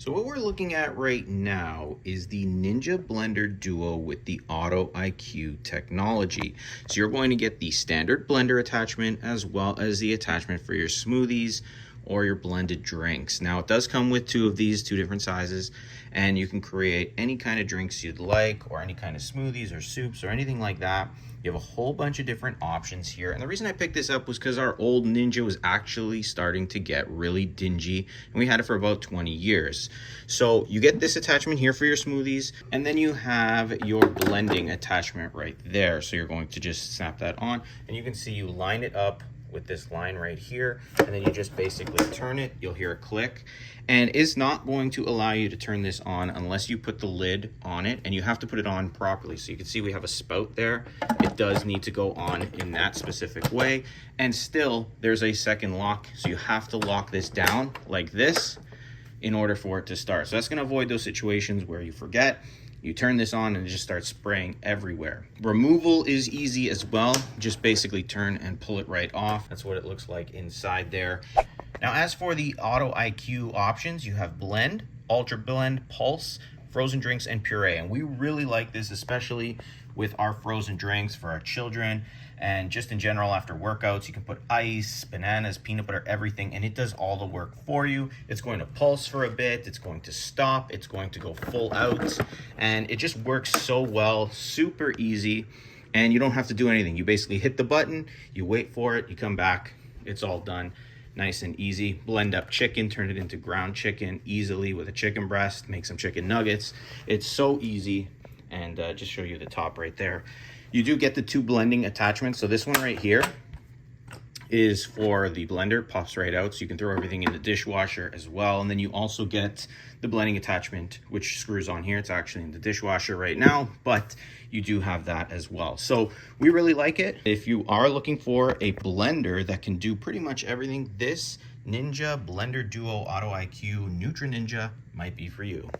So what we're looking at right now is the Ninja Blender Duo with the Auto-iQ technology. So you're going to get the standard blender attachment as well as the attachment for your smoothies or your blended drinks. Now it does come with two of these, two different sizes, and you can create any kind of drinks you'd like or any kind of smoothies or soups or anything like that. You have a whole bunch of different options here. And the reason I picked this up was because our old Ninja was actually starting to get really dingy, and we had it for about 20 years. So you get this attachment here for your smoothies, and then you have your blending attachment right there. So you're going to just snap that on, and you can see you line it up with this line right here, and then you just basically turn it. You'll hear a click, and it's not going to allow you to turn this on unless you put the lid on it, and you have to put it on properly. So you can see we have a spout there. It does need to go on in that specific way, and still there's a second lock, so you have to lock this down like this in order for it to start. So that's going to avoid those situations where you forget. You turn this on and it just starts spraying everywhere. Removal is easy as well. Just basically turn and pull it right off. That's what it looks like inside there. Now, as for the Auto-iQ options, you have blend, ultra blend, pulse, frozen drinks, and puree. And we really like this, especially with our frozen drinks for our children. And just in general, after workouts, you can put ice, bananas, peanut butter, everything, and it does all the work for you. It's going to pulse for a bit, it's going to stop, it's going to go full out, and it just works so well, super easy, and you don't have to do anything. You basically hit the button, you wait for it, you come back, it's all done. Nice and easy. Blend up chicken, turn it into ground chicken easily with a chicken breast, make some chicken nuggets. It's so easy, and just show you the top right there. You do get the two blending attachments. So this one right here is for the blender. It pops right out, so you can throw everything in the dishwasher as well. And then you also get the blending attachment, which screws on here. It's actually in the dishwasher right now, but you do have that as well. So we really like it. If you are looking for a blender that can do pretty much everything, this Ninja Blender Duo Auto-iQ Nutri Ninja might be for you.